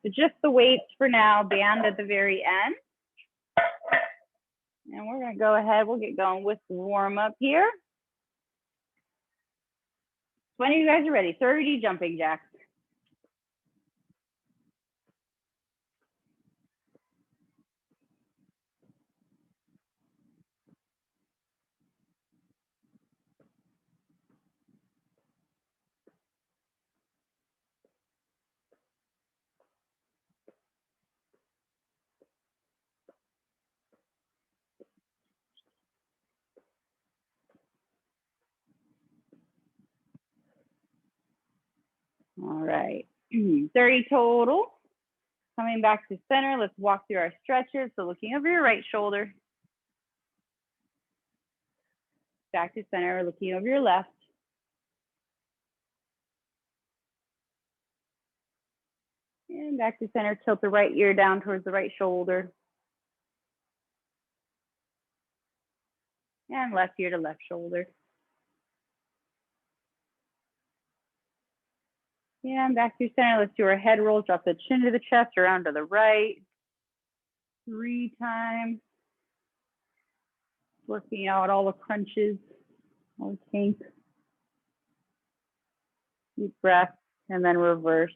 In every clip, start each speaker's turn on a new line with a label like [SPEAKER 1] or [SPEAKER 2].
[SPEAKER 1] So just the weights for now, band at the very end. And we're gonna go ahead, we'll get going with the warm up here. When you guys are ready, 30 jumping jacks. All right, 30 total. Coming back to center, let's walk through our stretches. So looking over your right shoulder. Back to center, looking over your left. And back to center, tilt the right ear down towards the right shoulder. And left ear to left shoulder. And back to center, let's do our head rolls. Drop the chin to the chest, around to the right. 3 times. Working out all the crunches, all the kinks. Deep breath, and then reverse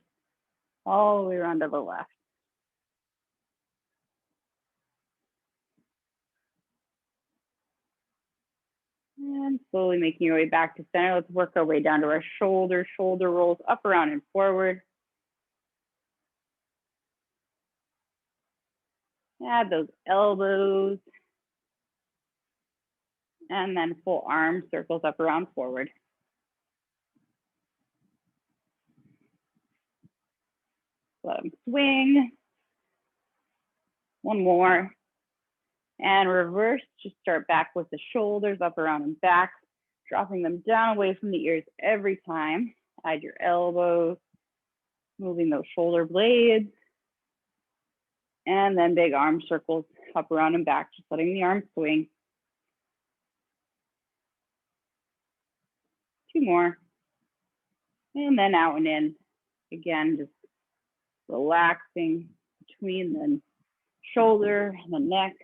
[SPEAKER 1] all the way around to the left. And slowly making your way back to center. Let's work our way down to our shoulder rolls, up, around, and forward. Add those elbows. And then full arm circles up, around, forward. Let them swing. One more. And reverse, just start back with the shoulders, up, around, and back. Dropping them down away from the ears every time. Add your elbows, moving those shoulder blades. And then big arm circles, up, around, and back, just letting the arms swing. 2 more. And then out and in. Again, just relaxing between the shoulder and the neck.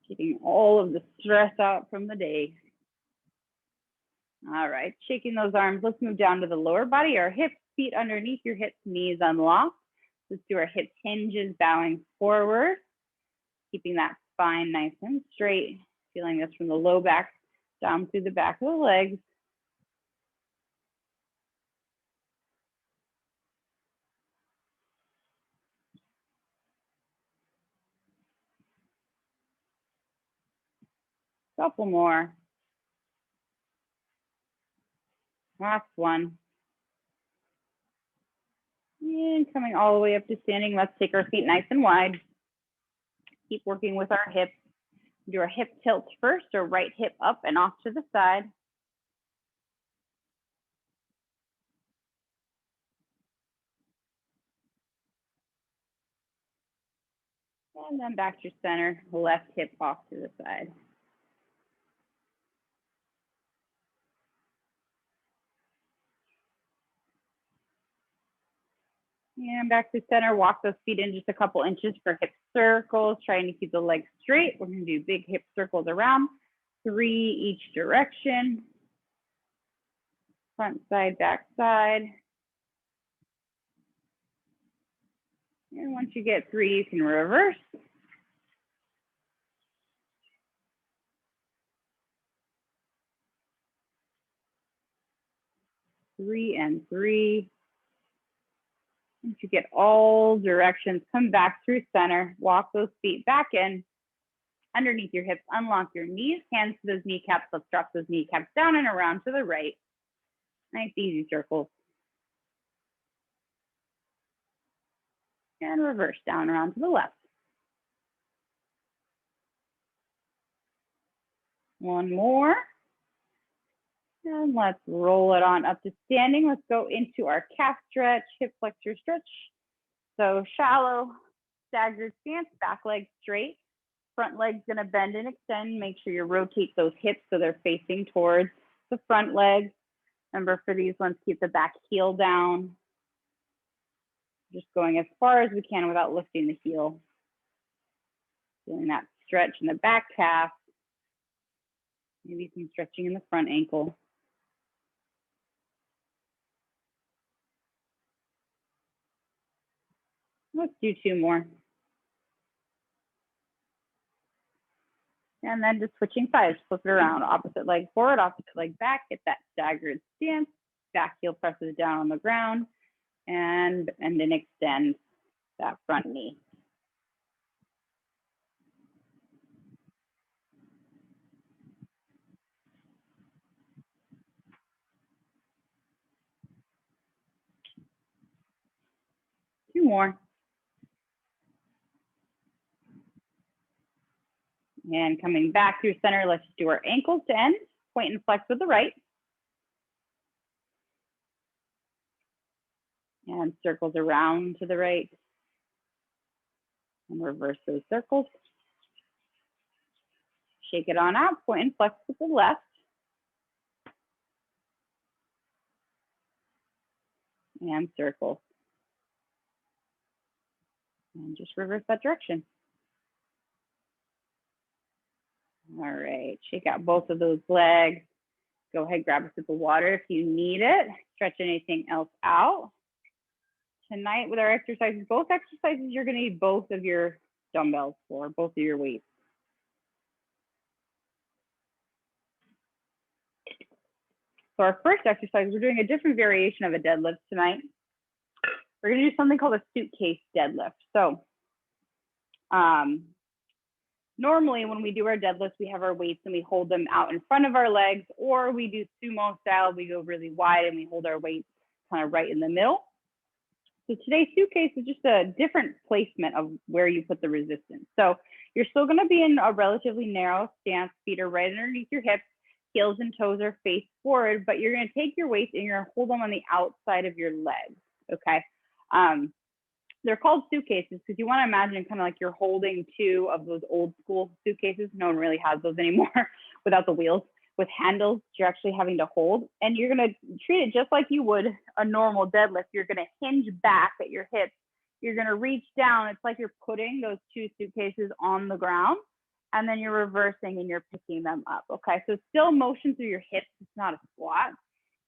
[SPEAKER 1] Getting all of the stress out from the day. All right, shaking those arms. Let's move down to the lower body, our hips, feet underneath your hips, knees unlocked. Let's do our hip hinges, bowing forward, keeping that spine nice and straight. Feeling this from the low back down through the back of the legs. Couple more. Last one. And coming all the way up to standing, let's take our feet nice and wide. Keep working with our hips. Do our hip tilt first, or right hip up and off to the side. And then back to center, left hip off to the side. And back to center, walk those feet in just a couple inches for hip circles, trying to keep the legs straight. We're gonna do big hip circles around, 3 each direction. Front side, back side. And once you get 3, you can reverse. Three and 3. Once you get all directions, come back through center, walk those feet back in, underneath your hips, unlock your knees, hands to those kneecaps, let's drop those kneecaps down and around to the right. Nice easy circles. And reverse down around to the left. One more. And let's roll it on up to standing. Let's go into our calf stretch, hip flexor stretch. So shallow, staggered stance, back leg straight. Front leg's gonna bend and extend. Make sure you rotate those hips so they're facing towards the front leg. Remember, for these ones, keep the back heel down. Just going as far as we can without lifting the heel. Doing that stretch in the back calf. Maybe some stretching in the front ankle. Let's do 2 more. And then just switching sides, flip it around, opposite leg forward, opposite leg back, get that staggered stance, back heel presses down on the ground, and then extend that front knee. Two more. And coming back through center, let's do our ankles to end, point and flex with the right. And circles around to the right. And reverse those circles. Shake it on out, point and flex with the left. And circle. And just reverse that direction. All right, shake out both of those legs. Go ahead, grab a sip of water if you need it. Stretch anything else out. Tonight with our exercises, both exercises, you're gonna need both of your dumbbells for both of your weights. So our first exercise, we're doing a different variation of a deadlift tonight. We're gonna do something called a suitcase deadlift. So normally when we do our deadlifts, we have our weights and we hold them out in front of our legs, or we do sumo style, we go really wide and we hold our weights kind of right in the middle. So today's suitcase is just a different placement of where you put the resistance. So you're still gonna be in a relatively narrow stance, feet are right underneath your hips, heels and toes are face forward, but you're gonna take your weights and you're gonna hold them on the outside of your legs, okay? They're called suitcases because you want to imagine kind of like you're holding 2 of those old school suitcases. No one really has those anymore without the wheels. With handles, you're actually having to hold, and you're going to treat it just like you would a normal deadlift. You're going to hinge back at your hips. You're going to reach down. It's like you're putting those 2 suitcases on the ground, and then you're reversing and you're picking them up, okay? So still motion through your hips. It's not a squat,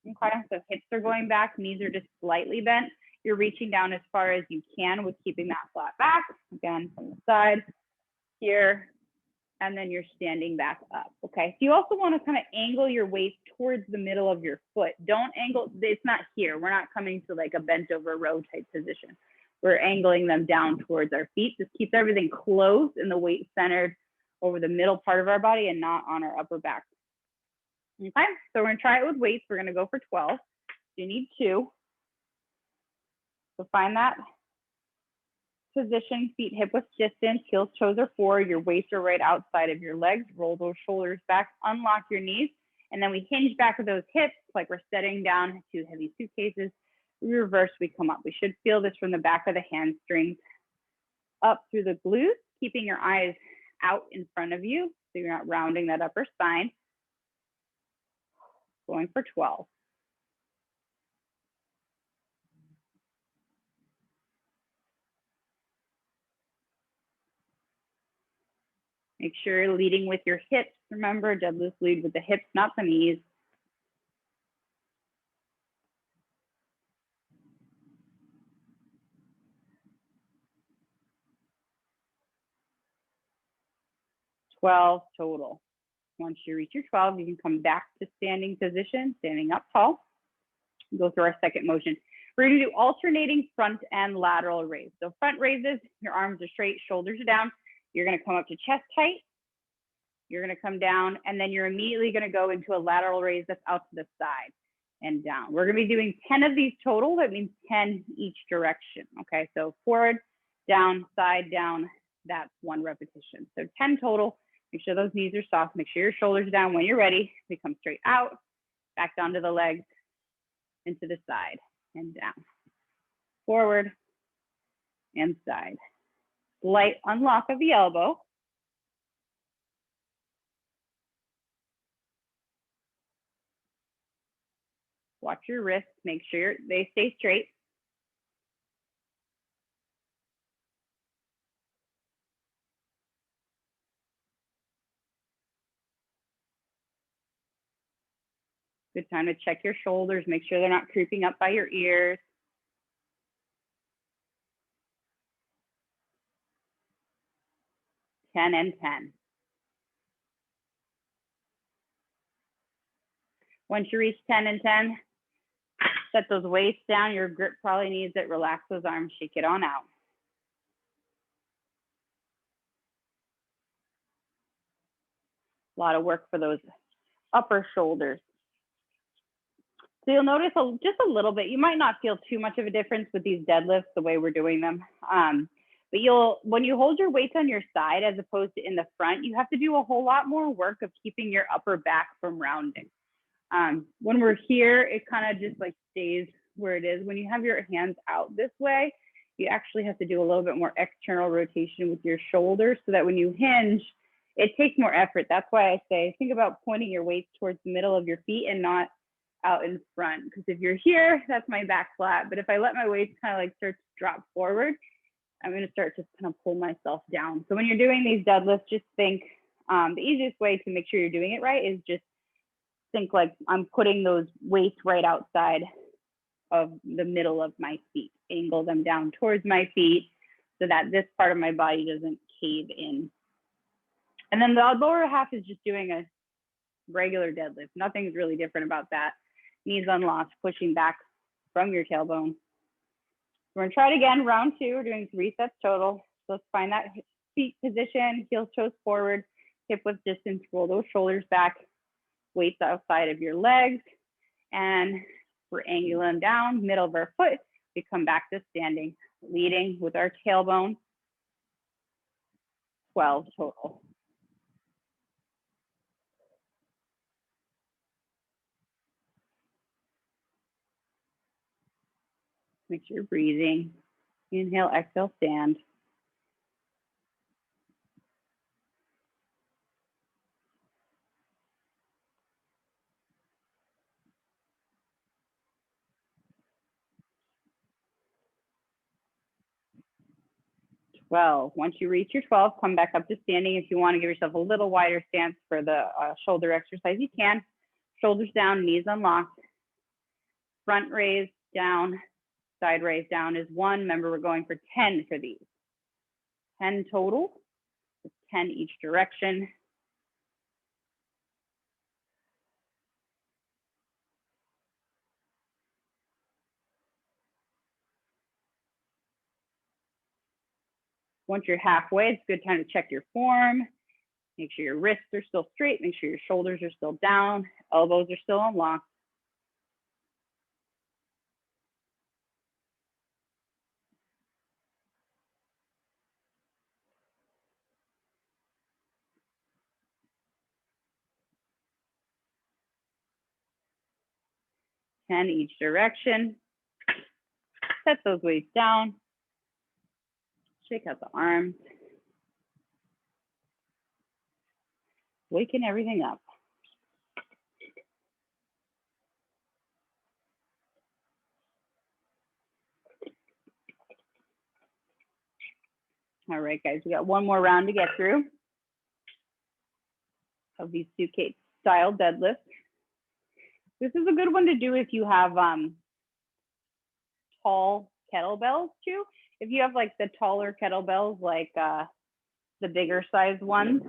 [SPEAKER 1] okay? So hips are going back, knees are just slightly bent. You're reaching down as far as you can with keeping that flat back, again, from the side, here, and then you're standing back up, okay? So you also wanna kind of angle your waist towards the middle of your foot. Don't angle, it's not here. We're not coming to like a bent over row type position. We're angling them down towards our feet. Just keep everything close and the weight centered over the middle part of our body and not on our upper back. Okay, so we're gonna try it with weights. We're gonna go for 12. You need 2. So find that position, feet hip width distance, heels, toes are forward, your weights are right outside of your legs, roll those shoulders back, unlock your knees, and then we hinge back with those hips like we're setting down 2 heavy suitcases. We reverse, we come up. We should feel this from the back of the hamstrings up through the glutes, keeping your eyes out in front of you so you're not rounding that upper spine. Going for 12. Make sure you're leading with your hips. Remember, deadlift lead with the hips, not the knees. Total. Once you reach your 12, you can come back to standing position, standing up tall. Go through our second motion. We're gonna do alternating front and lateral raise. So front raises, your arms are straight, shoulders are down. You're gonna come up to chest height. You're gonna come down, and then you're immediately gonna go into a lateral raise that's out to the side and down. We're gonna be doing 10 of these total. That means 10 each direction, okay? So forward, down, side, down, that's 1 repetition. So 10 total. Make sure those knees are soft. Make sure your shoulders are down. When you're ready, we come straight out, back down to the legs, into the side and down. Forward and side. Light unlock of the elbow. Watch your wrists. Make sure they stay straight. Good time to check your shoulders, make sure they're not creeping up by your ears. 10 and 10. Once you reach 10 and 10, set those weights down. Your grip probably needs it. Relax those arms, shake it on out. A lot of work for those upper shoulders. So you'll notice just a little bit, you might not feel too much of a difference with these deadlifts, the way we're doing them. But when you hold your weights on your side as opposed to in the front, you have to do a whole lot more work of keeping your upper back from rounding. When we're here, it kind of just like stays where it is. When you have your hands out this way, you actually have to do a little bit more external rotation with your shoulders so that when you hinge, it takes more effort. That's why I say, think about pointing your weights towards the middle of your feet and not out in front. Because if you're here, that's my back flat. But if I let my weights kind of like start to drop forward, I'm going to start to kind of pull myself down. So when you're doing these deadlifts, just think the easiest way to make sure you're doing it right is just think like I'm putting those weights right outside of the middle of my feet, angle them down towards my feet so that this part of my body doesn't cave in. And then the lower half is just doing a regular deadlift. Nothing's really different about that. Knees unlocked, pushing back from your tailbone. We're gonna try it again, round 2. We're doing 3 sets total. So let's find that feet position, heels toes forward, hip width distance, roll those shoulders back, weights outside of your legs, and we're angling down, middle of our foot. We come back to standing, leading with our tailbone. 12 total. Make sure you're breathing. Inhale, exhale, stand. Once you reach your 12, come back up to standing. If you want to give yourself a little wider stance for the shoulder exercise, you can. Shoulders down, knees unlocked. Front raise down, side raise down is 1. Remember, we're going for 10 for these. 10 total, 10 each direction. Once you're halfway, it's a good time to check your form. Make sure your wrists are still straight. Make sure your shoulders are still down. Elbows are still unlocked. Ten each direction. Set those weights down. Shake out the arms. Waking everything up. All right, guys, we got one more round to get through of these suitcase style deadlifts. This is a good one to do if you have tall kettlebells too. If you have like the taller kettlebells, like the bigger size ones,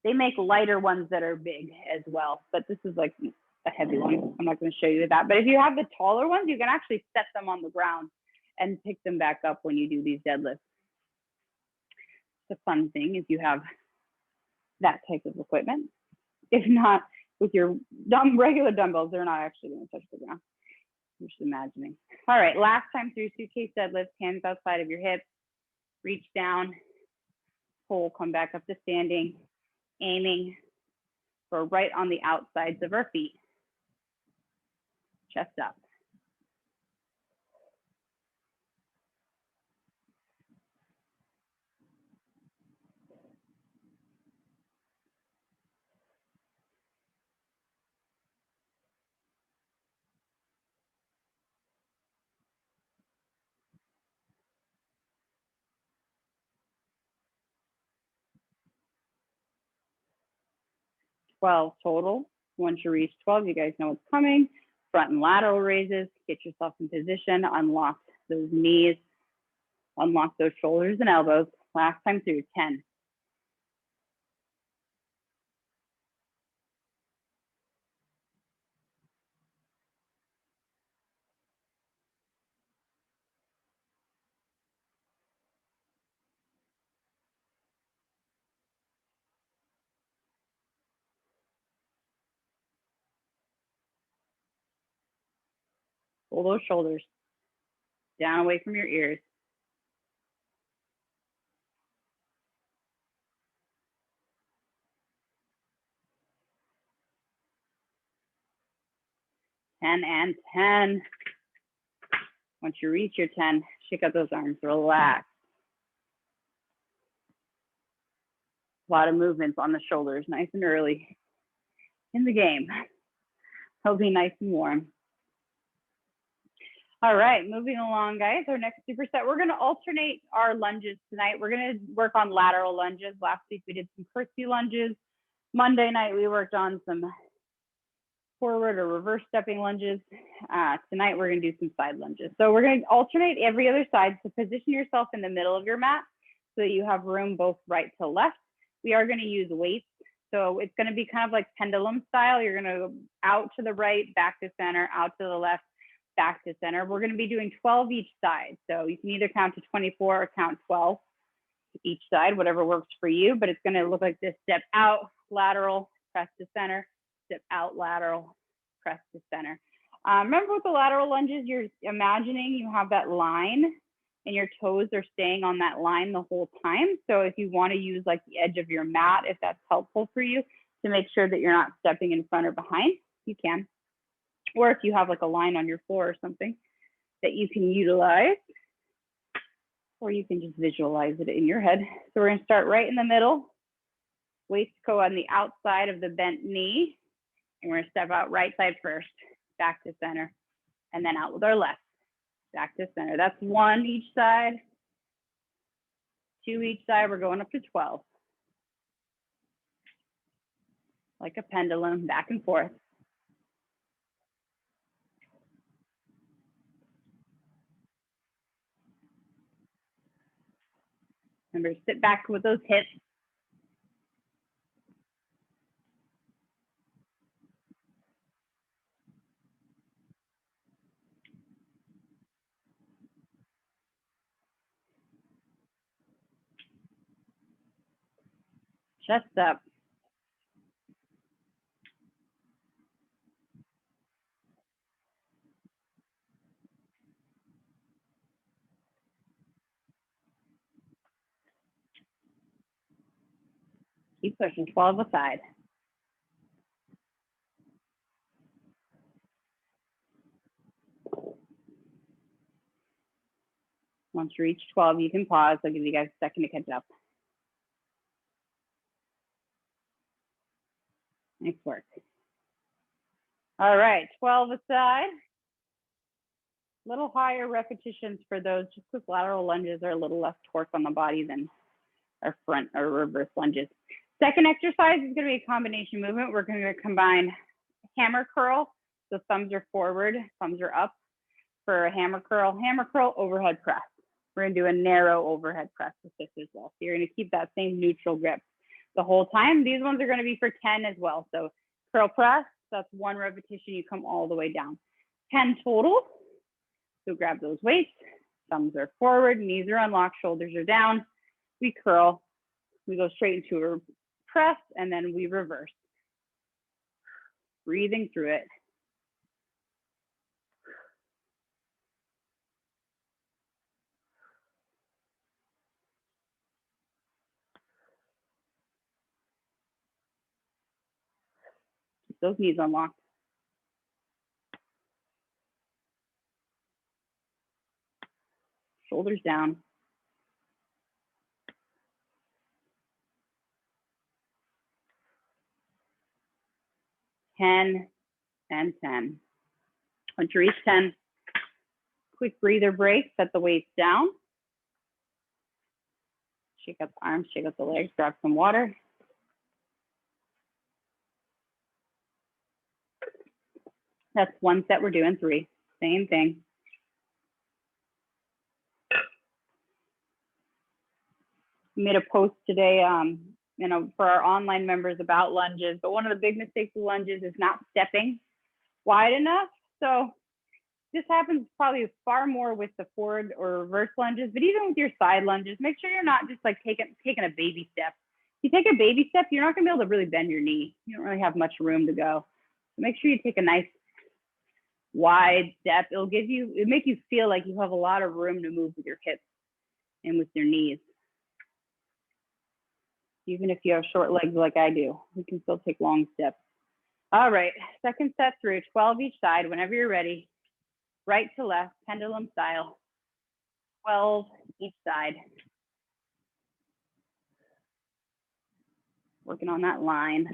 [SPEAKER 1] they make lighter ones that are big as well. But this is like a heavy one. I'm not going to show you that. But if you have the taller ones, you can actually set them on the ground and pick them back up when you do these deadlifts. It's a fun thing if you have that type of equipment. If not, with your regular dumbbells, they're not actually going to touch the ground. I'm just imagining. All right, last time through suitcase deadlifts, hands outside of your hips, reach down, pull, come back up to standing, aiming for right on the outsides of our feet. Chest up. Total. Once you reach 12, you guys know what's coming. Front and lateral raises. Get yourself in position. Unlock those knees. Unlock those shoulders and elbows. Last time through, 10. Pull those shoulders down away from your ears. 10 and 10. Once you reach your 10, shake out those arms, relax. A lot of movements on the shoulders, nice and early in the game. They'll be nice and warm. All right, moving along, guys. Our next superset, we're gonna alternate our lunges tonight. We're gonna work on lateral lunges. Last week we did some curtsy lunges. Monday night we worked on some forward or reverse stepping lunges. Tonight we're gonna do some side lunges. So we're gonna alternate every other side. So position yourself in the middle of your mat so that you have room both right to left. We are gonna use weights. So it's gonna be kind of like pendulum style. You're gonna go out to the right, back to center, out to the left, back to center. We're gonna be doing 12 each side. So you can either count to 24 or count 12 each side, whatever works for you, but it's gonna look like this: step out, lateral, press to center, step out, lateral, press to center. Remember with the lateral lunges, you're imagining you have that line and your toes are staying on that line the whole time. So if you want to use like the edge of your mat, if that's helpful for you to make sure that you're not stepping in front or behind, you can. Or if you have like a line on your floor or something that you can utilize, or you can just visualize it in your head. So we're gonna start right in the middle. Weights go on the outside of the bent knee. And we're gonna step out right side first, back to center, and then out with our left, back to center. That's 1 each side, 2 each side. We're going up to 12. Like a pendulum, back and forth. Remember, sit back with those hips. Chest up. Keep pushing, 12 aside. Once you reach 12, you can pause. I'll give you guys a second to catch up. Nice work. All right, 12 aside. Little higher repetitions for those, just because lateral lunges are a little less torque on the body than our front or reverse lunges. Second exercise is going to be a combination movement. We're going to combine hammer curl. So thumbs are forward, thumbs are up for a hammer curl, overhead press. We're going to do a narrow overhead press with this as well. So you're going to keep that same neutral grip the whole time. These ones are going to be for 10 as well. So curl press, that's 1 repetition. You come all the way down. 10 total. So grab those weights. Thumbs are forward, knees are unlocked, shoulders are down. We curl. We go straight into a press, and then we reverse. Breathing through it. Keep those knees unlocked. Shoulders down. Ten and 10. Once you reach 10, quick breather break, set the weights down. Shake up the arms, shake up the legs, grab some water. That's one set, we're doing 3. Same thing. We made a post today, for our online members about lunges, but one of the big mistakes with lunges is not stepping wide enough. So this happens probably far more with the forward or reverse lunges, but even with your side lunges, make sure you're not just like taking a baby step. If you take a baby step, you're not gonna be able to really bend your knee. You don't really have much room to go. So make sure you take a nice wide step. It'll make you feel like you have a lot of room to move with your hips and with your knees. Even if you have short legs like I do, you can still take long steps. All right, second set through, 12 each side. Whenever you're ready, right to left, pendulum style, 12 each side. Working on that line.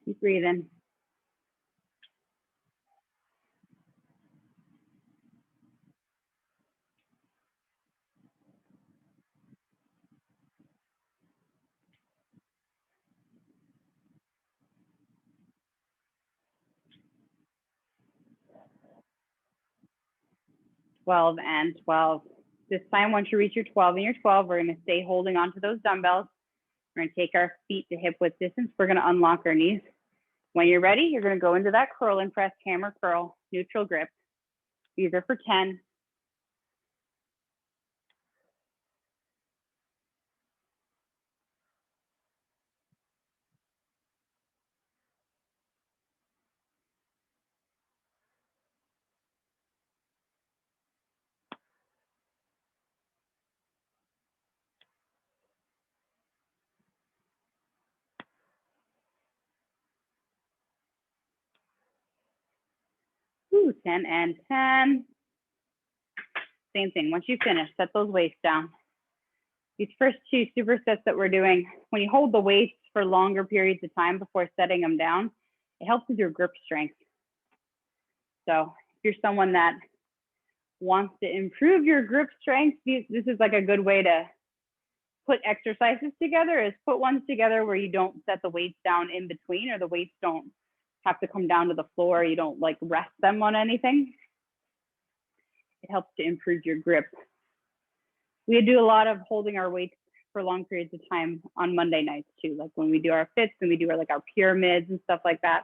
[SPEAKER 1] Keep breathing. Twelve and 12. This time, once you reach your 12 and your 12, we're gonna stay holding onto those dumbbells. We're gonna take our feet to hip width distance. We're gonna unlock our knees. When you're ready, you're gonna go into that curl and press, hammer curl, neutral grip. These are for 10. Ooh, 10 and 10. Same thing, once you finish, set those weights down. These first 2 supersets that we're doing, when you hold the weights for longer periods of time before setting them down, it helps with your grip strength. So if you're someone that wants to improve your grip strength, this is like a good way to put exercises together, is put ones together where you don't set the weights down in between, or the weights don't have to come down to the floor. You don't like rest them on anything. It helps to improve your grip. We do a lot of holding our weights for long periods of time on Monday nights too, like when we do our fits and we do our pyramids and stuff like that.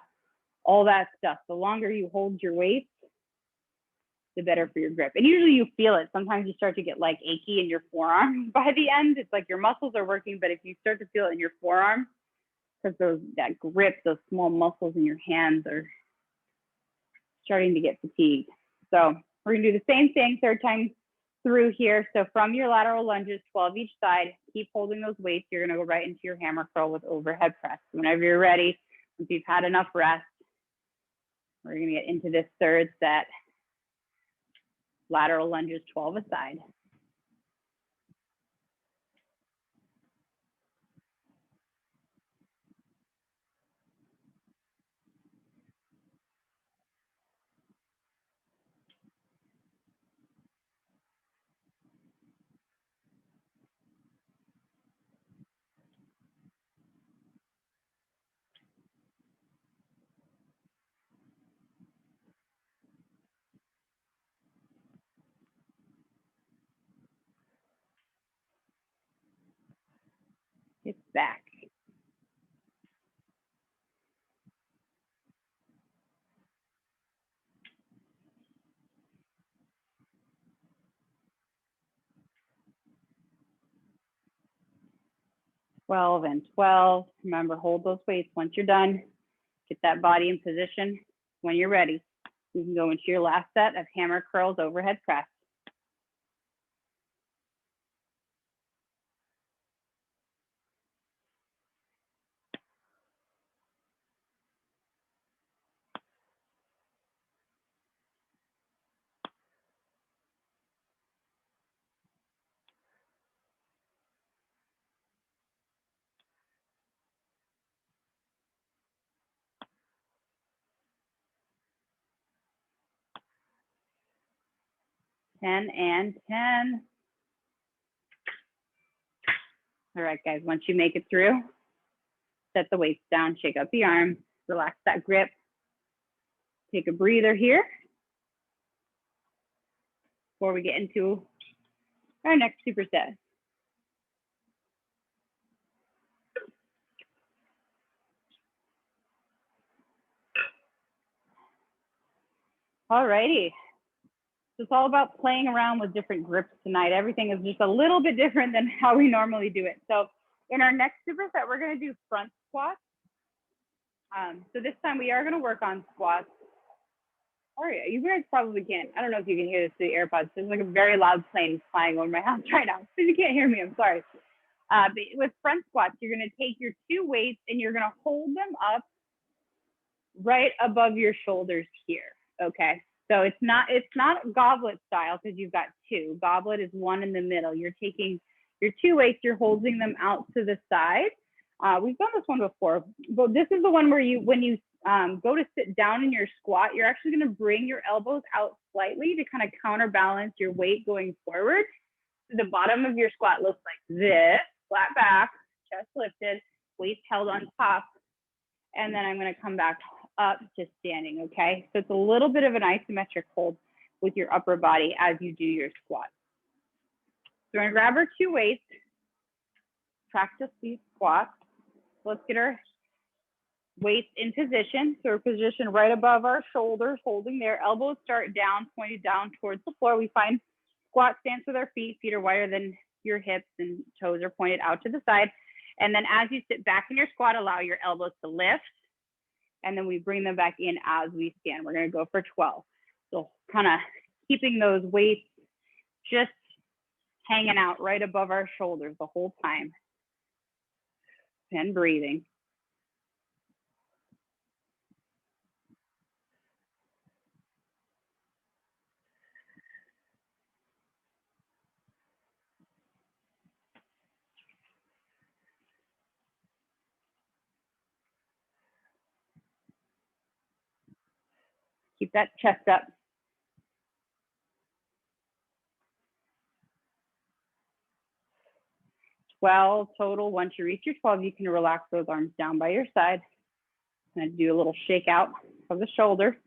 [SPEAKER 1] All that stuff. The longer you hold your weights, the better for your grip. And usually you feel it. Sometimes you start to get like achy in your forearm by the end. It's like your muscles are working, but if you start to feel it in your forearm, because that grip, those small muscles in your hands are starting to get fatigued. So we're gonna do the same thing, third time through here. So from your lateral lunges, 12 each side, keep holding those weights. You're gonna go right into your hammer curl with overhead press. Whenever you're ready, once you've had enough rest, we're gonna get into this third set. Lateral lunges, 12 aside. Hips back. Twelve and 12. Remember, hold those weights. Once you're done, get that body in position. When you're ready, you can go into your last set of hammer curls, overhead press. 10 and 10. All right, guys, once you make it through, set the weights down, shake out the arms, relax that grip. Take a breather here before we get into our next superset. All righty. So it's all about playing around with different grips tonight. Everything is just a little bit different than how we normally do it. So in our next superset, we're going to do front squats. So this time we are going to work on squats. All right, you guys probably can't. I don't know if you can hear this through the AirPods. There's like a very loud plane flying over my house right now. So you can't hear me, I'm sorry. But with front squats, you're going to take your two weights and you're going to hold them up right above your shoulders here. Okay. So it's not goblet style because you've got two. Goblet is one in the middle. You're taking your two weights, you're holding them out to the side. We've done this one before, but this is the one where when you go to sit down in your squat, you're actually going to bring your elbows out slightly to kind of counterbalance your weight going forward. So the bottom of your squat looks like this, flat back, chest lifted, weights held on top. And then I'm going to come back up to standing, okay? So it's a little bit of an isometric hold with your upper body as you do your squat. So we're going to grab our two weights, practice these squats. Let's get our weights in position. So we're positioned right above our shoulders, holding there. Elbows start down, pointed down towards the floor. We find squat stance with our feet. Feet are wider than your hips and toes are pointed out to the side. And then as you sit back in your squat, allow your elbows to lift. And then we bring them back in as we stand. We're going to go for 12. So kind of keeping those weights just hanging out right above our shoulders the whole time. And breathing. Keep that chest up. 12 total. Once you reach your 12, you can relax those arms down by your side. And do a little shake out of the shoulder.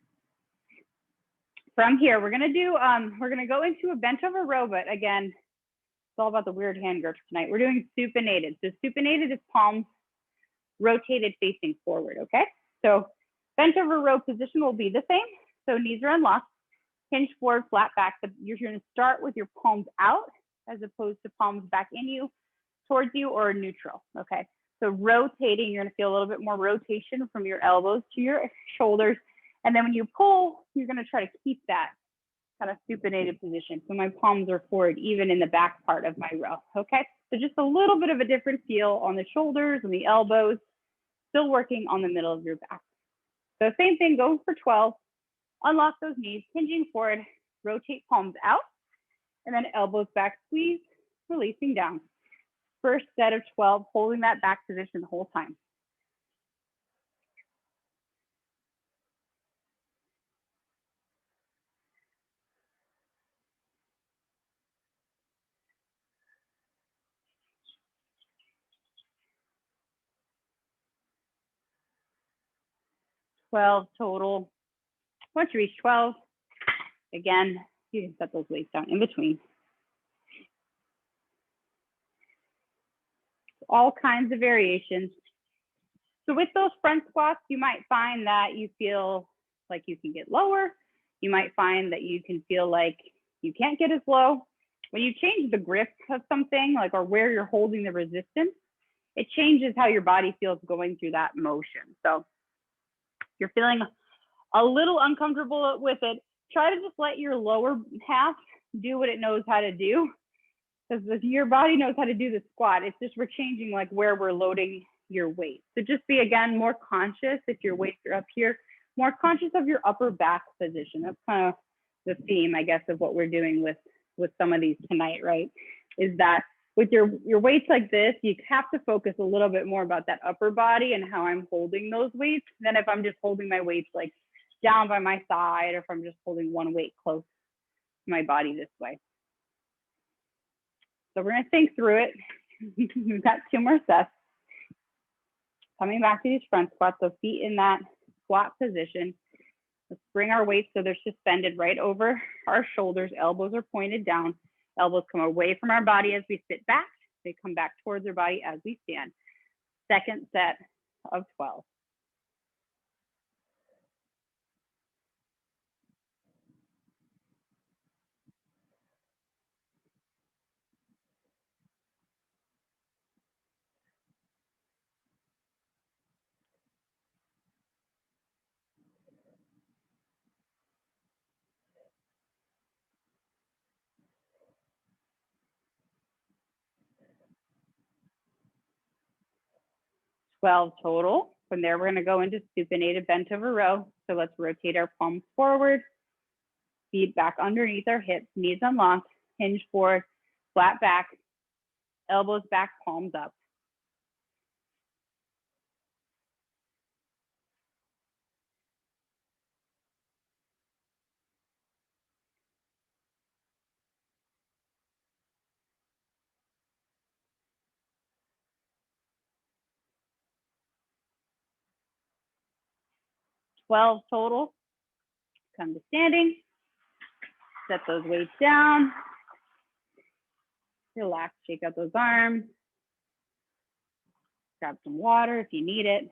[SPEAKER 1] From here, we're gonna go into a bench over row, but again, it's all about the weird hand grips tonight. We're doing supinated. So supinated is palms rotated facing forward, okay? So bench over row position will be the same. So knees are unlocked, hinge forward, flat back. You're gonna start with your palms out as opposed to palms back in you, towards you, or neutral, okay? So rotating, you're gonna feel a little bit more rotation from your elbows to your shoulders. And then when you pull, you're gonna try to keep that kind of supinated position. So my palms are forward, even in the back part of my row, okay? So just a little bit of a different feel on the shoulders and the elbows, still working on the middle of your back. So same thing, go for 12, unlock those knees, hinging forward, rotate palms out, and then elbows back, squeeze, releasing down. First set of 12, holding that back position the whole time. $12 total. Once you reach 12, again, you can set those weights down in between. All kinds of variations. So with those front squats, you might find that you feel like you can get lower. You might find that you can feel like you can't get as low. When you change the grip of something, like, or where you're holding the resistance, it changes how your body feels going through that motion. So if you're feeling a little uncomfortable with it, try to just let your lower half do what it knows how to do. Because if your body knows how to do the squat, it's just we're changing like where we're loading your weight. So just be, again, more conscious if your weights are up here, more conscious of your upper back position. That's kind of the theme, I guess, of what we're doing with some of these tonight, right? Is that with your weights like this, you have to focus a little bit more about that upper body and how I'm holding those weights than if I'm just holding my weights like down by my side, or if I'm just holding one weight close my body this way. So we're gonna think through it. We've got 2 more sets. Coming back to these front squats, so feet in that squat position. Let's bring our weights so they're suspended right over our shoulders. Elbows are pointed down. Elbows come away from our body as we sit back. They come back towards our body as we stand. Second set of 12. Total. From there, we're going to go into supinated bent over row. So let's rotate our palms forward, feet back underneath our hips, knees unlocked, hinge forward, flat back, elbows back, palms up. Total. Come to standing. Set those weights down. Relax, shake out those arms. Grab some water if you need it.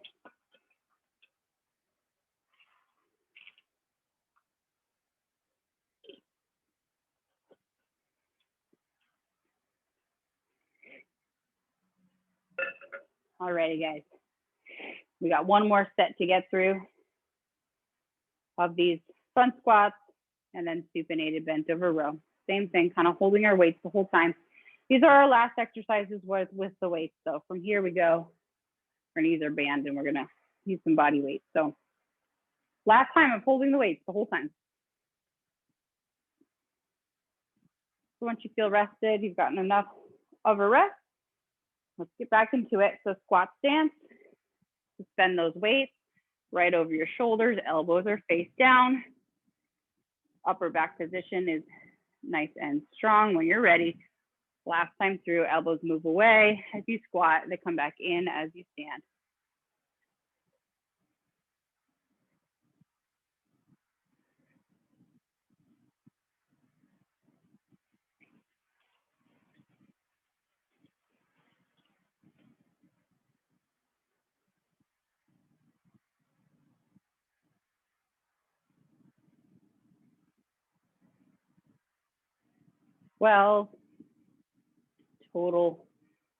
[SPEAKER 1] Alrighty, guys. We got 1 more set to get through of these front squats and then supinated bent over row. Same thing, kind of holding our weights the whole time. These are our last exercises with the weights. So from here we go. Our knees are band and we're gonna use some body weight. So last time of holding the weights the whole time. So once you feel rested, you've gotten enough of a rest, let's get back into it. So squat stance, suspend those weights right over your shoulders, elbows are face down. Upper back position is nice and strong. When you're ready, last time through, elbows move away. As you squat, they come back in as you stand. Total.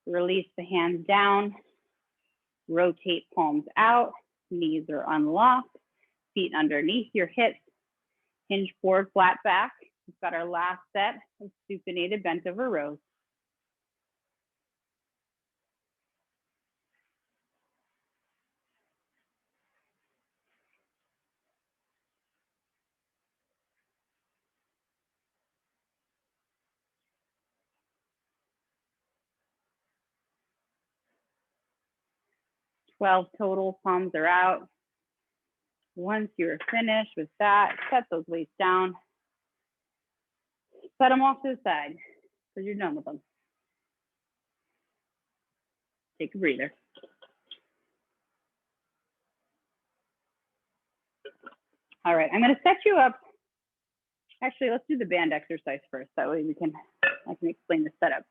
[SPEAKER 1] Release the hands down, rotate palms out, knees are unlocked, feet underneath your hips, hinge forward, flat back. We've got our last set of supinated bent over rows. Total, palms are out. Once you're finished with that, set those weights down. Set them off to the side because you're done with them. Take a breather. All right, I'm going to set you up. Actually, let's do the band exercise first. That way I can explain the setup.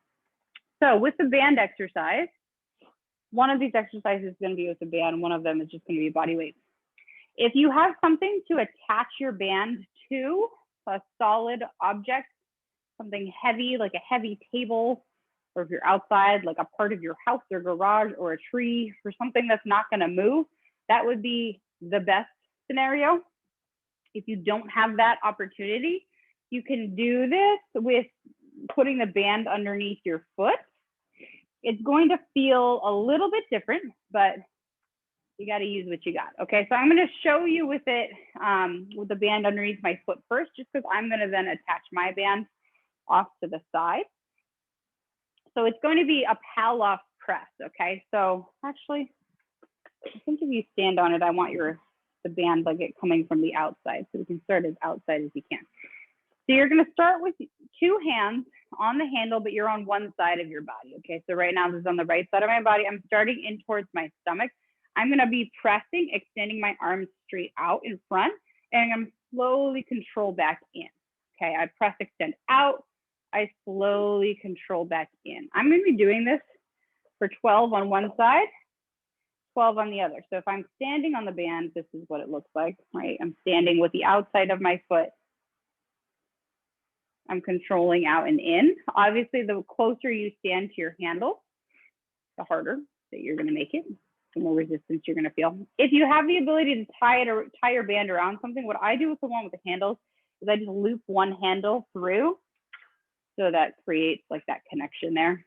[SPEAKER 1] So with the band exercise, one of these exercises is going to be with the band. One of them is just going to be body weight. If you have something to attach your band to, a solid object, something heavy, like a heavy table, or if you're outside, like a part of your house or garage or a tree or something that's not going to move, that would be the best scenario. If you don't have that opportunity, you can do this with putting the band underneath your foot. It's going to feel a little bit different, but you got to use what you got. Okay, so I'm going to show you with it, with the band underneath my foot first, just because I'm going to then attach my band off to the side. So it's going to be a Palloff press. Okay, so actually, I think if you stand on it, I want the band like it coming from the outside, so we can start as outside as you can. So you're going to start with 2 hands on the handle, but you're on one side of your body. Okay, so right now this is on the right side of my body. I'm starting in towards my stomach. I'm going to be pressing, extending my arms straight out in front, and I'm slowly control back in. Okay, I press, extend out. I slowly control back in. I'm going to be doing this for 12 on one side, 12 on the other. So if I'm standing on the band, this is what it looks like, right? I'm standing with the outside of my foot. I'm controlling out and in. Obviously, the closer you stand to your handle, the harder that you're going to make it, the more resistance you're going to feel. If you have the ability to tie your band around something, what I do with the one with the handles is I just loop one handle through, so that creates like that connection there.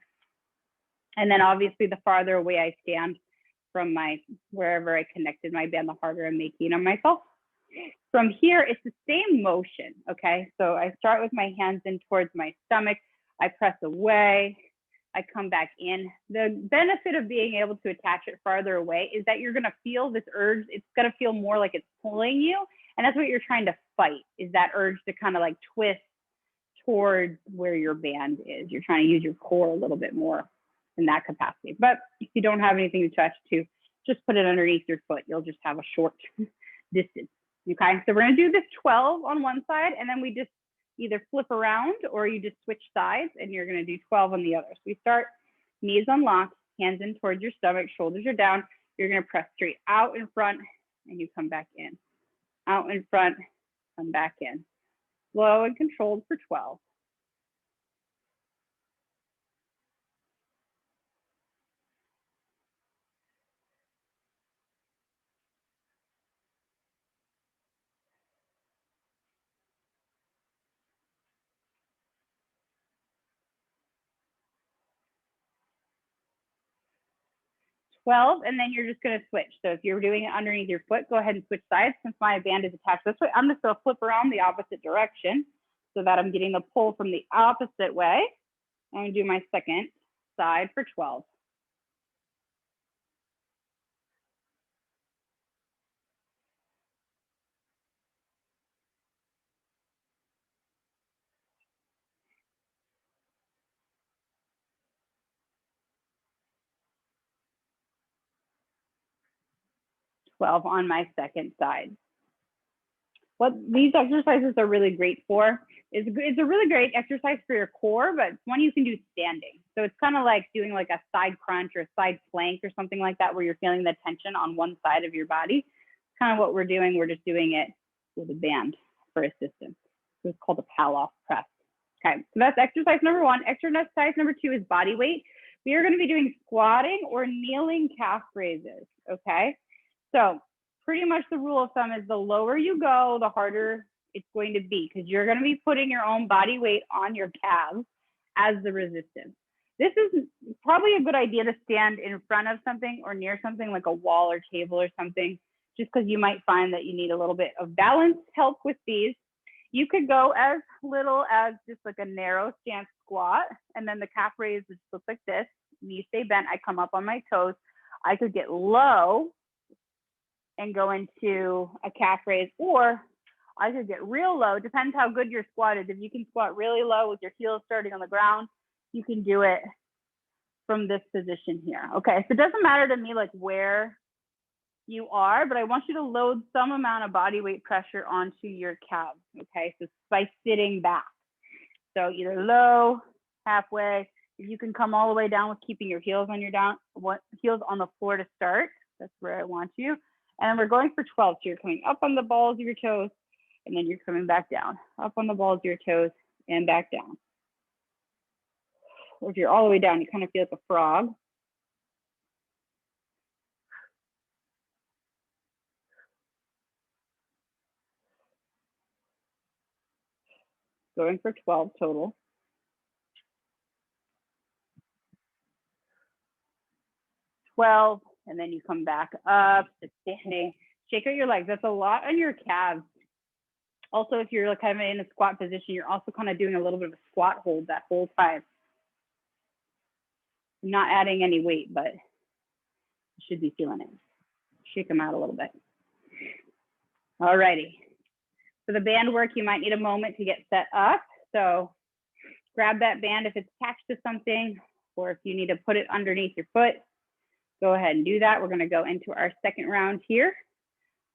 [SPEAKER 1] And then obviously the farther away I stand from wherever I connected my band, the harder I'm making on myself. From here, it's the same motion, okay? So I start with my hands in towards my stomach. I press away. I come back in. The benefit of being able to attach it farther away is that you're going to feel this urge. It's going to feel more like it's pulling you. And that's what you're trying to fight, is that urge to kind of like twist towards where your band is. You're trying to use your core a little bit more in that capacity. But if you don't have anything to touch to, just put it underneath your foot. You'll just have a short distance. Okay, so we're going to do this 12 on one side, and then we just either flip around or you just switch sides, and you're going to do 12 on the other. So we start knees unlocked, hands in towards your stomach, shoulders are down. You're going to press straight out in front, and you come back in. Out in front, come back in. Slow and controlled for 12. And then you're just going to switch. So if you're doing it underneath your foot, go ahead and switch sides. Since my band is attached this way, I'm just going to flip around the opposite direction so that I'm getting the pull from the opposite way. I'm going to do my second side for 12. On my second side. What these exercises are really great for is it's a really great exercise for your core, but it's one you can do standing. So it's kind of like doing like a side crunch or a side plank or something like that, where you're feeling the tension on one side of your body. It's kind of what we're doing. We're just doing it with a band for assistance. So it's called a Palloff press. Okay, so that's exercise number 1. Exercise number 2 is body weight. We are going to be doing squatting or kneeling calf raises. Okay, so pretty much the rule of thumb is the lower you go, the harder it's going to be, because you're going to be putting your own body weight on your calves as the resistance. This is probably a good idea to stand in front of something or near something like a wall or table or something, just because you might find that you need a little bit of balance help with these. You could go as little as just like a narrow stance squat, and then the calf raise just looks like this. Knees stay bent. I come up on my toes. I could get low and go into a calf raise, or I could get real low. Depends how good your squat is. If you can squat really low with your heels starting on the ground, you can do it from this position here. Okay, so it doesn't matter to me like where you are, but I want you to load some amount of body weight pressure onto your calves. Okay, so by sitting back. So either low, halfway. If you can come all the way down with keeping your heels on heels on the floor to start, that's where I want you. And we're going for 12. So you're coming up on the balls of your toes, and then you're coming back down. Up on the balls of your toes and back down. Or if you're all the way down, you kind of feel like a frog. Going for 12 total. 12, and then you come back up to standing. Shake out your legs. That's a lot on your calves. Also, if you're kind of in a squat position, you're also kind of doing a little bit of a squat hold that whole time. I'm not adding any weight, but you should be feeling it. Shake them out a little bit. All righty. For the band work, you might need a moment to get set up. So grab that band if it's attached to something, or if you need to put it underneath your foot, go ahead and do that. We're going to go into our second round here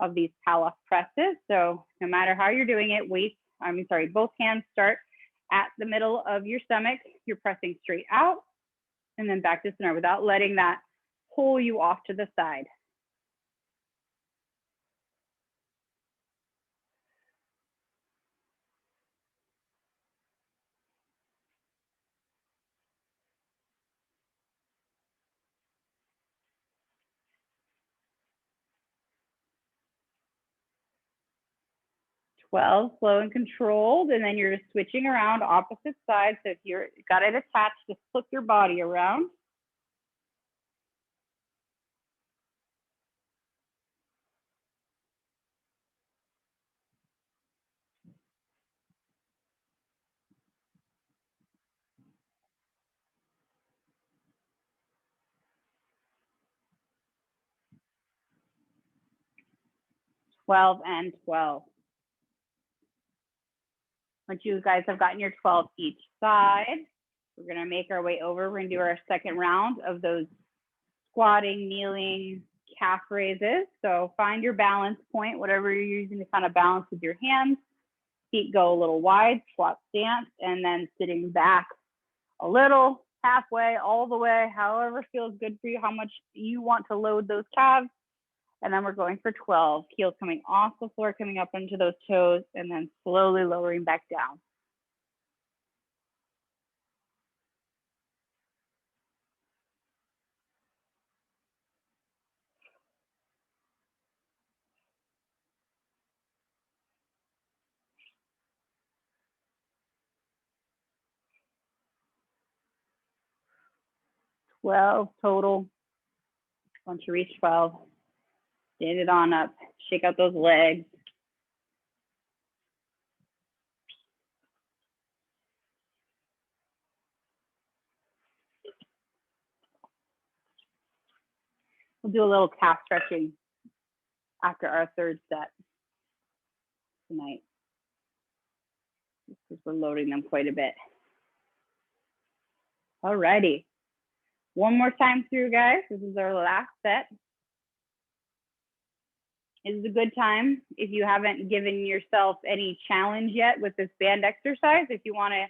[SPEAKER 1] of these Palloff presses. So no matter how you're doing it, both hands start at the middle of your stomach. You're pressing straight out and then back to center without letting that pull you off to the side. Slow and controlled, and then you're just switching around opposite sides. So if you're got it attached, just flip your body around. And 12. Once you guys have gotten your 12 each side, we're going to make our way over. We're going to do our second round of those squatting, kneeling, calf raises. So find your balance point, whatever you're using to kind of balance with your hands. Feet go a little wide, squat stance, and then sitting back a little, halfway, all the way, however feels good for you, how much you want to load those calves. And then we're going for 12, heels coming off the floor, coming up into those toes, and then slowly lowering back down. Total. Once you reach 12, stand it on up, shake out those legs. We'll do a little calf stretching after our third set tonight, because we're loading them quite a bit. All righty. One more time through, guys. This is our last set. This is a good time if you haven't given yourself any challenge yet with this band exercise. If you want to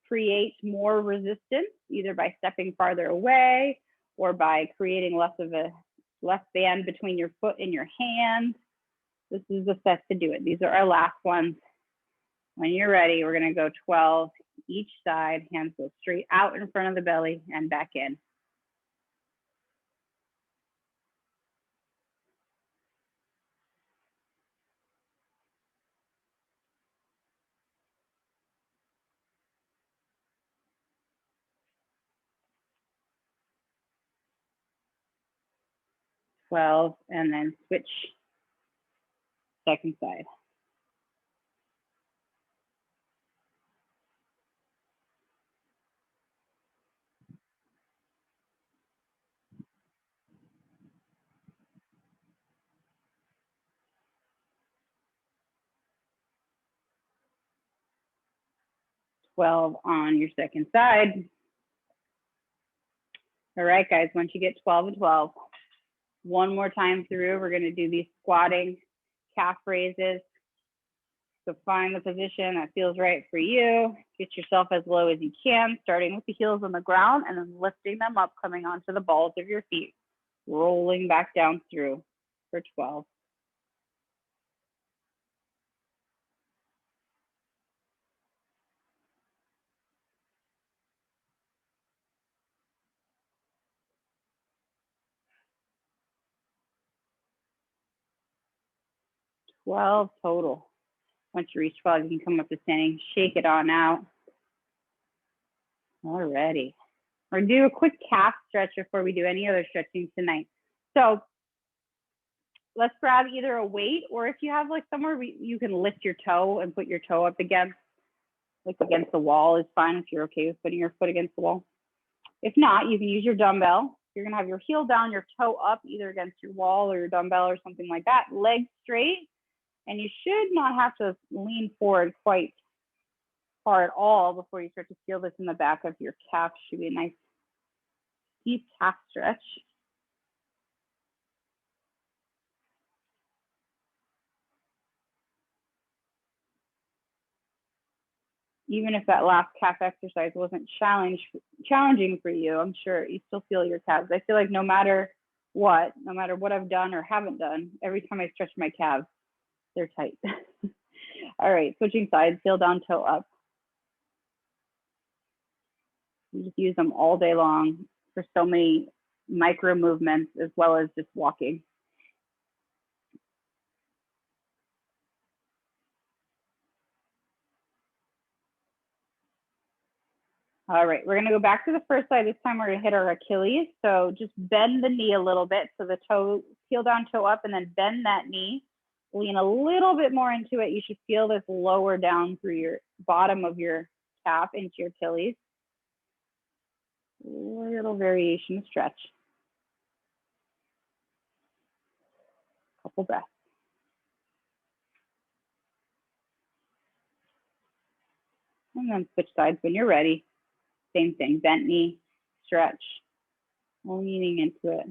[SPEAKER 1] create more resistance, either by stepping farther away or by creating less band between your foot and your hand, this is the set to do it. These are our last ones. When you're ready, we're going to go 12 each side. Hands go straight out in front of the belly and back in. And then switch second side. On your second side. All right, guys, once you get 12 and 12, one more time through, we're going to do these squatting calf raises. So find the position that feels right for you. Get yourself as low as you can, starting with the heels on the ground and then lifting them up, coming onto the balls of your feet, rolling back down through for 12. Total. Once you reach 12, you can come up to standing, shake it on out. Alrighty. We're gonna do a quick calf stretch before we do any other stretching tonight. So let's grab either a weight, or if you have like somewhere you can lift your toe and put your toe up against, like against the wall is fine if you're okay with putting your foot against the wall. If not, you can use your dumbbell. You're gonna have your heel down, your toe up, either against your wall or your dumbbell or something like that, legs straight, And you should not have to lean forward quite far at all before you start to feel this in the back of your calf. Should be a nice deep calf stretch. Even if that last calf exercise wasn't challenging for you, I'm sure you still feel your calves. I feel like no matter what I've done or haven't done, every time I stretch my calves, they're tight. All right, switching sides, heel down, toe up. You just use them all day long for so many micro movements as well as just walking. All right, we're gonna go back to the first side. This time we're gonna hit our Achilles. So just bend the knee a little bit. So the toe, heel down, toe up, and then bend that knee. Lean a little bit more into it. You should feel this lower down through your bottom of your calf into your Achilles. Little variation stretch. Couple breaths. And then switch sides when you're ready. Same thing, bent knee, stretch, leaning into it.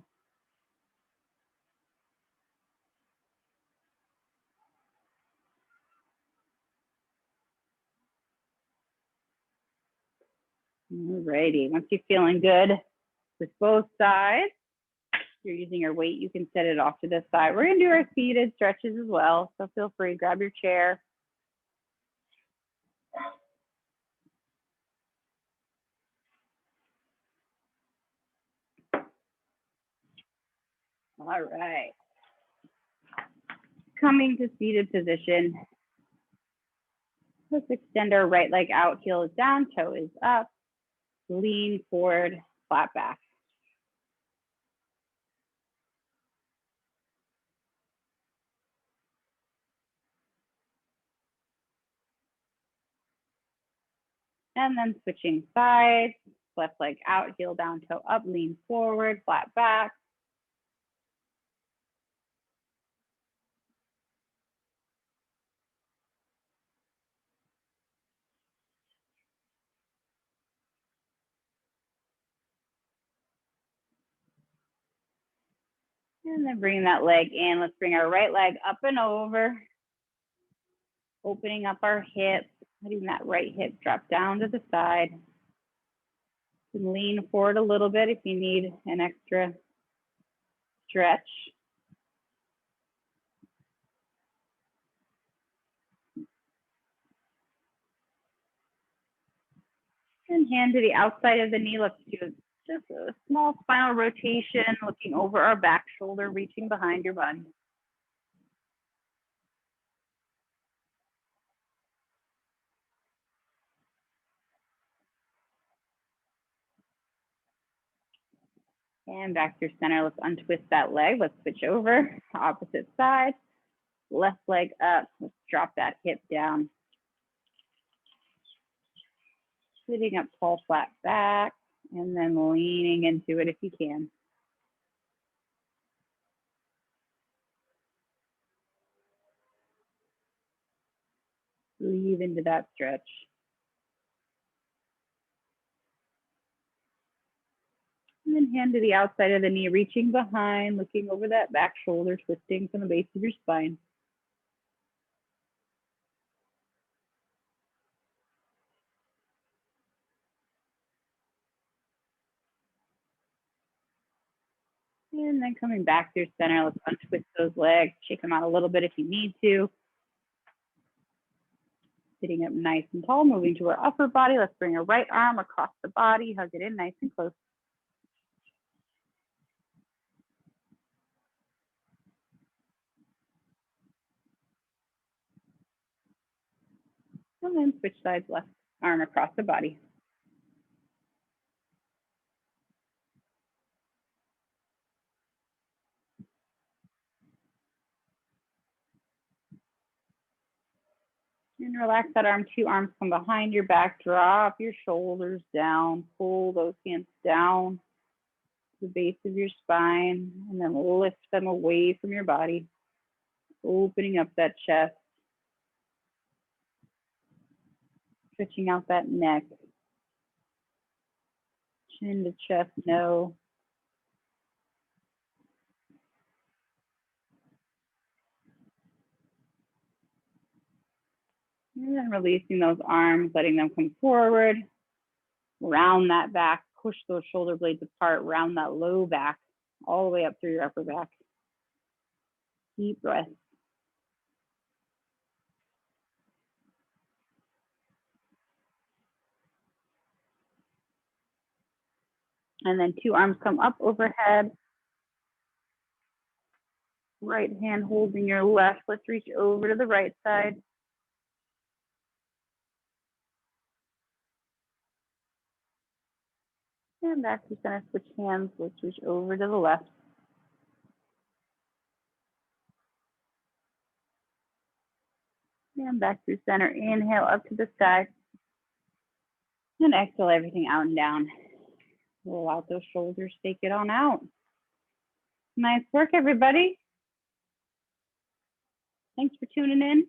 [SPEAKER 1] Alrighty, once you're feeling good with both sides, you're using your weight, you can set it off to this side. We're gonna do our seated stretches as well, so feel free, grab your chair. All right. Coming to seated position. Let's extend our right leg out, heel is down, toe is up, lean forward, flat back. And then switching sides, left leg out, heel down, toe up, lean forward, flat back. And then bring that leg in. Let's bring our right leg up and over, opening up our hips, letting that right hip drop down to the side. You can lean forward a little bit if you need an extra stretch. And hand to the outside of the knee. Let's do just a small spinal rotation, looking over our back shoulder, reaching behind your body. And back to your center. Let's untwist that leg. Let's switch over, opposite side. Left leg up. Let's drop that hip down. Sitting up tall, flat back, and then leaning into it if you can. Breathe into that stretch. And then hand to the outside of the knee, reaching behind, looking over that back shoulder, twisting from the base of your spine. And then coming back to your center, let's untwist those legs, shake them out a little bit if you need to. Sitting up nice and tall, moving to our upper body. Let's bring our right arm across the body, hug it in nice and close. And then switch sides, left arm across the body. And relax that arm, two arms come behind your back, drop your shoulders down, pull those hands down to the base of your spine, and then lift them away from your body. opening up that chest, stretching out that neck, chin to chest, no. And then releasing those arms, letting them come forward, round that back, push those shoulder blades apart, round that low back, all the way up through your upper back. Deep breath. And then 2 arms come up overhead. Right hand holding your left. Let's reach over to the right side. And back to center, switch hands. Let's reach over to the left. And back through center. Inhale up to the sky. And exhale everything out and down. Roll out those shoulders, take it on out. Nice work, everybody. Thanks for tuning in.